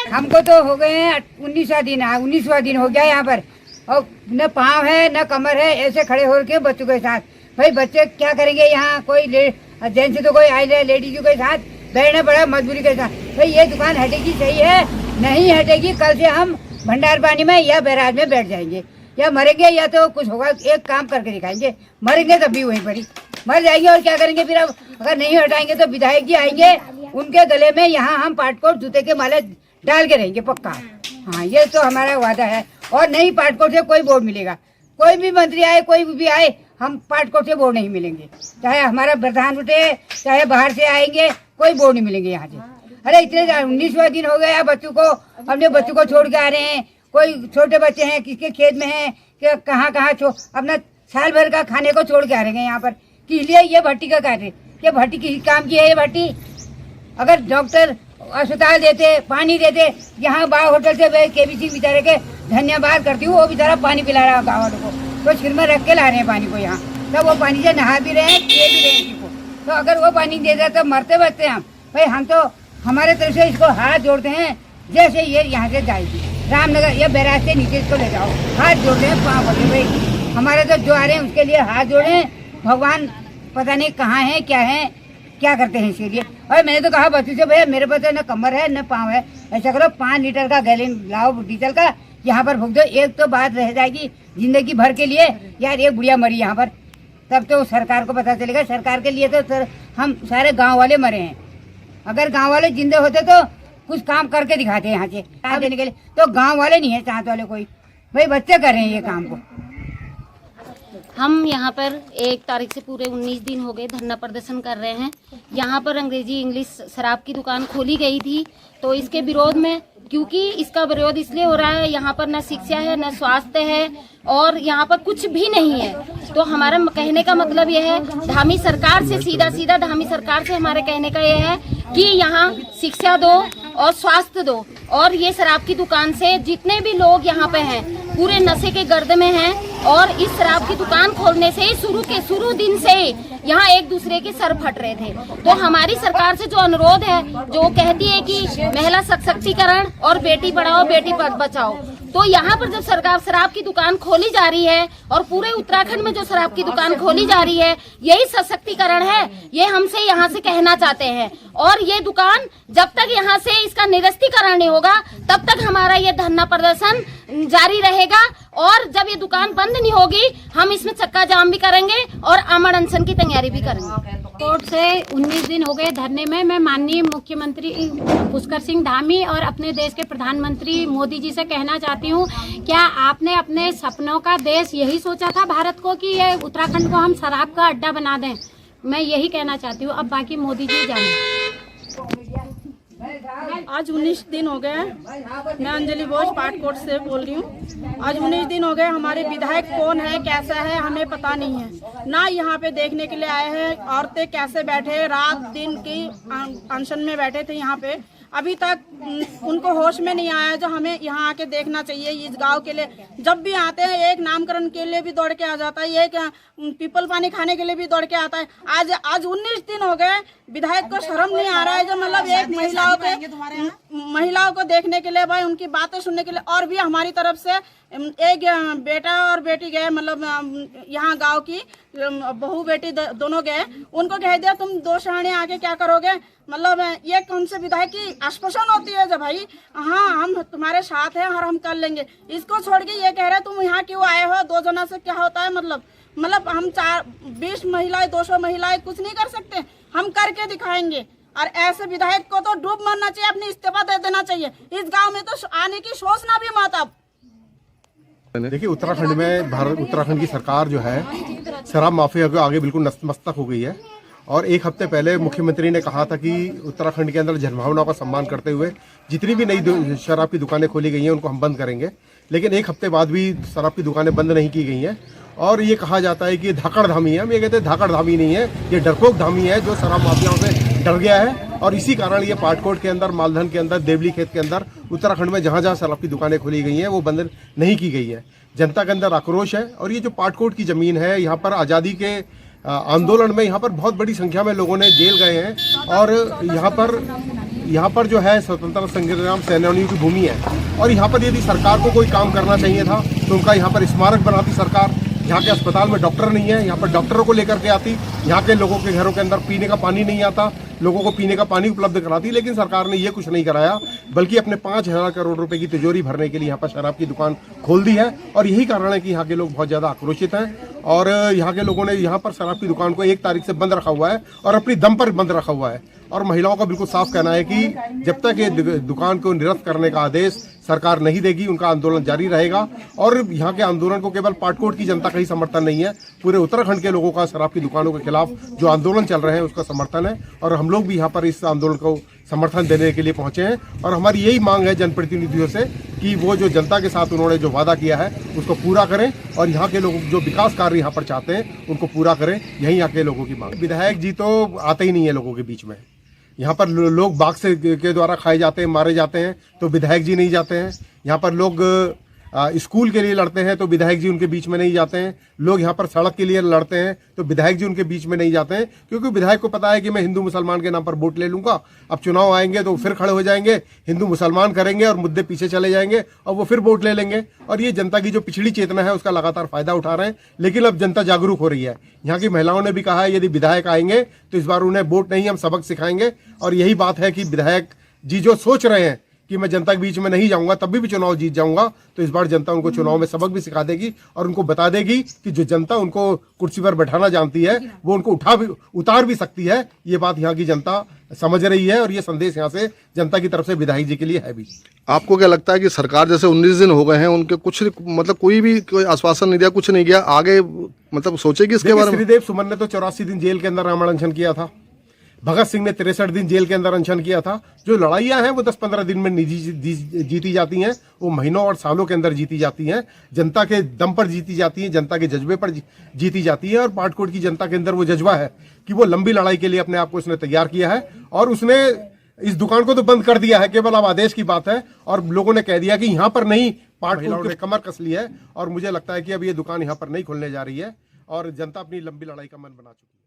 हमको तो हो गए हैं 19वां दिन, 19वां दिन हो गया यहाँ पर, और न पाँव है न कमर है, ऐसे खड़े हो के बच्चों के साथ। भाई बच्चे क्या करेंगे यहाँ, कोई जेंट्स तो कोई आए लेडीजों के साथ बैठना पड़ा मजबूरी के साथ। भाई ये दुकान हटेगी सही है, नहीं हटेगी कल से हम भंडार पानी में या बैराज में बैठ जाएंगे, या मरेंगे या तो कुछ होगा, एक काम करके दिखाएंगे। मरेंगे तब भी वहीं पर ही मर जाएंगे, और क्या करेंगे फिर। अब अगर नहीं हटाएंगे तो विधायक जी आएंगे, उनके गले में यहाँ हम पाटकोट जूते के माले डाल के रहेंगे पक्का। हाँ ये तो हमारा वादा है, और नहीं पाटकोट से कोई वोट मिलेगा। कोई भी मंत्री आए, कोई भी आए, हम पाटकोट से वोट नहीं मिलेंगे। चाहे हमारा प्रधान उठे, चाहे बाहर से आएंगे, कोई वोट नहीं मिलेंगे यहाँ से। अरे इतने 19वां दिन हो गया बच्चों को, अपने बच्चों को छोड़ के आ रहे हैं। कोई छोटे बच्चे हैं, किसके खेत में हैं, कि कहाँ अपना साल भर का खाने को छोड़ के आ रहे हैं यहाँ पर। किस लिए ये भट्टी का कार्य, ये भट्टी किसी काम की है ये भट्टी। अगर डॉक्टर अस्पताल देते, पानी देते, यहाँ बाग होटल से केबीसी बेचारे के धन्यवाद करती हूँ, वो बेचारा पानी पिला रहा है गाँव वालों को, तो सिर में रख के ला रहे हैं पानी को यहाँ, तब वो पानी से नहा भी रहे हैं, पी भी रहे हैं किसी को। तो अगर वो पानी दे देता तो मरते बचते हम। भाई हम तो हमारे तरफ से इसको हाथ जोड़ते हैं, जैसे ये यहाँ से जाएगी रामनगर या बैराज से नीचे इसको ले जाओ, हाथ जोड़ते हैं, पाँव बोले भाई हमारे तो जो आ रहे हैं उसके लिए हाथ जोड़े। भगवान पता नहीं कहाँ है, क्या करते हैं इसके लिए। और मैंने तो कहा बच्चों से, भैया मेरे पास न कमर है न पाँव है, ऐसा करो 5 लीटर का गैलन लाओ डीजल का, यहाँ पर फूंक दो, एक तो बात रह जाएगी जिंदगी भर के लिए। यार एक बुढ़िया मरी यहाँ पर, तब तो सरकार को पता चलेगा। सरकार के लिए तो हम सारे गाँव वाले मरे हैं। अगर गाँव वाले जिंदे होते तो कुछ काम करके दिखाते हैं यहाँ से साथ देने के लिए, तो गाँव वाले नहीं है साथ वाले कोई। भाई बच्चे कर रहे हैं ये काम को। हम यहाँ पर 1 तारीख से पूरे 19 दिन हो गए धरना प्रदर्शन कर रहे हैं। यहाँ पर अंग्रेजी इंग्लिश शराब की दुकान खोली गई थी, तो इसके विरोध में, क्योंकि इसका विरोध इसलिए हो रहा है, यहाँ पर न शिक्षा है न स्वास्थ्य है, और यहाँ पर कुछ भी नहीं है। तो हमारा कहने का मतलब यह है, धामी सरकार से सीधा धामी सरकार से हमारे कहने का यह है कि यहाँ शिक्षा दो और स्वास्थ्य दो, और ये शराब की दुकान से जितने भी लोग यहाँ पे हैं पूरे नशे के गर्द में हैं, और इस शराब की दुकान खोलने से शुरू दिन से यहाँ एक दूसरे के सर फट रहे थे। तो हमारी सरकार से जो अनुरोध है, जो कहती है कि महिला सशक्तिकरण और बेटी पढ़ाओ बेटी बचाओ, तो यहाँ पर जब सरकार शराब की दुकान खोली जा रही है, और पूरे उत्तराखंड में जो शराब की दुकान खोली जा रही है, यही सशक्तिकरण है, ये हमसे यहाँ से कहना चाहते हैं। और ये दुकान जब तक यहाँ से इसका निरस्तीकरण नहीं होगा, तब तक हमारा ये धरना प्रदर्शन जारी रहेगा, और जब ये दुकान बंद नहीं होगी, हम इसमें चक्का जाम भी करेंगे और अमर अनशन की तैयारी भी करेंगे। कोर्ट से 19 दिन हो गए धरने में। मैं माननीय मुख्यमंत्री पुष्कर सिंह धामी और अपने देश के प्रधानमंत्री मोदी जी से कहना चाहती हूँ, क्या आपने अपने सपनों का देश यही सोचा था भारत को, कि ये उत्तराखंड को हम शराब का अड्डा बना दें? मैं यही कहना चाहती हूँ। अब बाकी मोदी जी जाने। आज 19 दिन हो गए। मैं अंजलि बोस पाटकोट से बोल रही हूँ। आज 19 दिन हो गए, हमारे विधायक कौन है, कैसा है, हमें पता नहीं है। ना यहाँ पे देखने के लिए आए हैं औरतें कैसे बैठे, रात दिन की अनशन में बैठे थे यहाँ पे। अभी तक उनको होश में नहीं आया जो हमें यहाँ आके देखना चाहिए। इस गांव के लिए जब भी आते हैं, एक नामकरण के लिए भी दौड़ के आ जाता है, एक पीपल पानी खाने के लिए भी दौड़ के आता है। आज 19 दिन हो गए, विधायक को शर्म नहीं आ रहा है जो मतलब एक महिलाओं को देखने के लिए, भाई उनकी बातें सुनने के लिए। और भी हमारी तरफ से एक बेटा और बेटी गए, मतलब यहाँ गांव की बहू बेटी दोनों गए, उनको कह दिया तुम 2 शहरे आके क्या करोगे। मतलब ये कौन से विधायक की आश्वासन होती है जब भाई हाँ हम तुम्हारे साथ हैं और हम कर लेंगे। इसको छोड़ के ये कह रहे तुम यहाँ क्यों आए हो, 2 जना से क्या होता है। मतलब हम 20 महिलाएं 200 महिलाएं कुछ नहीं कर सकते, हम करके दिखाएंगे। और ऐसे विधायक को तो डूब मरना चाहिए, अपनी इस्तीफा दे देना चाहिए। इस गांव में तो आने की सोचना भी मत। अब देखिए उत्तराखंड की सरकार जो है शराब माफिया के आगे बिल्कुल नतमस्तक हो गई है। और 1 हफ्ते पहले मुख्यमंत्री ने कहा था कि उत्तराखंड के अंदर जनभावनाओं का सम्मान करते हुए जितनी भी नई शराब की दुकानें खोली गई हैं उनको हम बंद करेंगे। लेकिन 1 हफ्ते बाद भी शराब की दुकानें बंद नहीं की गई हैं, और ये कहा जाता है कि धाकड़ धामी है। हम ये कहते हैं धाकड़ धामी नहीं है, ये डरपोक धामी है जो शराब माफियाओं से डर गया है। और इसी कारण ये पाटकोट के अंदर, मालधन के अंदर, देवली खेत के अंदर, उत्तराखंड में जहाँ जहाँ शराब की दुकानें खोली गई हैं वो बंद नहीं की गई है। जनता के अंदर आक्रोश है। और ये जो पाटकोट की ज़मीन है, यहाँ पर आज़ादी के आंदोलन में यहाँ पर बहुत बड़ी संख्या में लोगों ने जेल गए हैं, और यहाँ पर यहाँ पर जो है स्वतंत्रता संग्राम सेनानियों की भूमि है और यहाँ पर यदि सरकार को कोई काम करना चाहिए था तो उनका यहाँ पर स्मारक बनाती सरकार। यहाँ के अस्पताल में डॉक्टर नहीं है, यहाँ पर डॉक्टरों को लेकर के आती, यहाँ के लोगों के घरों के अंदर पीने का पानी नहीं आता, लोगों को पीने का पानी उपलब्ध कराती, लेकिन सरकार ने ये कुछ नहीं कराया, बल्कि अपने 5,000 करोड़ रुपए की तिजोरी भरने के लिए यहाँ पर शराब की दुकान खोल दी है। और यही कारण है कि यहाँ के लोग बहुत ज़्यादा आक्रोशित हैं और यहाँ के लोगों ने यहाँ पर शराब की दुकान को 1 तारीख से बंद रखा हुआ है और अपनी दम पर बंद रखा हुआ है। और महिलाओं का बिल्कुल साफ कहना है कि जब तक ये दुकान को निरस्त करने का आदेश सरकार नहीं देगी, उनका आंदोलन जारी रहेगा। और यहाँ के आंदोलन को केवल पाटकोट की जनता का ही समर्थन नहीं है, पूरे उत्तराखंड के लोगों का शराब की दुकानों के खिलाफ जो आंदोलन चल रहे हैं उसका समर्थन है। और हम लोग भी यहाँ पर इस आंदोलन को समर्थन देने के लिए पहुंचे हैं और हमारी यही मांग है जनप्रतिनिधियों से कि वो जो जनता के साथ उन्होंने जो वादा किया है उसको पूरा करें और यहाँ के लोग जो विकास कार्य यहाँ पर चाहते हैं उनको पूरा करें, यही यहाँ के लोगों की मांग। विधायक जी तो आते ही नहीं है लोगों के बीच में। यहाँ पर लोग बाघ से के द्वारा खाए जाते हैं, मारे जाते हैं तो विधायक जी नहीं जाते हैं। यहाँ पर लोग स्कूल के लिए लड़ते हैं तो विधायक जी उनके बीच में नहीं जाते हैं। लोग यहाँ पर सड़क के लिए लड़ते हैं तो विधायक जी उनके बीच में नहीं जाते हैं, क्योंकि विधायक को पता है कि मैं हिंदू मुसलमान के नाम पर वोट ले लूंगा। अब चुनाव आएंगे तो फिर खड़े हो जाएंगे, हिंदू मुसलमान करेंगे और मुद्दे पीछे चले जाएंगे और वो फिर वोट ले लेंगे। और ये जनता की जो पिछड़ी चेतना है उसका लगातार फायदा उठा रहे हैं। लेकिन अब जनता जागरूक हो रही है। यहाँ की महिलाओं ने भी कहा है यदि विधायक आएंगे तो इस बार उन्हें वोट नहीं, हम सबक सिखाएंगे। और यही बात है कि विधायक जी जो सोच रहे हैं कि मैं जनता के बीच में नहीं जाऊंगा तभी भी चुनाव जीत जाऊंगा, तो इस बार जनता उनको चुनाव में सबक भी सिखा देगी और उनको बता देगी कि जो जनता उनको कुर्सी पर बैठाना जानती है वो उनको उतार भी सकती है। ये बात यहाँ की जनता समझ रही है और ये संदेश यहाँ से जनता की तरफ से विधायक जी के लिए है भी। आपको क्या लगता है कि सरकार जैसे 19 दिन हो गए हैं, उनके कुछ मतलब कोई आश्वासन नहीं दिया, कुछ नहीं किया, आगे मतलब सोचेगी इसके बारे में? श्रीदेव सुमन ने तो 84 दिन जेल के अंदर रावण अनशन किया था, भगत सिंह ने 63 दिन जेल के अंदर अनशन किया था। जो लड़ाइयां हैं वो 10-15 दिन में जीती जाती हैं, वो महीनों और सालों के अंदर जीती जाती हैं, जनता के दम पर जीती जाती हैं, जनता के जज्बे पर जीती जाती है। और पाटकोट की जनता के अंदर वो जज्बा है कि वो लंबी लड़ाई के लिए अपने आप को उसने तैयार किया है और उसने इस दुकान को तो बंद कर दिया है, केवल अब आदेश की बात है। और लोगों ने कह दिया कि यहाँ पर नहीं, पाटकोट ने कमर कस ली है और मुझे लगता है कि अब ये दुकान यहाँ पर नहीं खुलने जा रही है और जनता अपनी लंबी लड़ाई का मन बना चुकी है।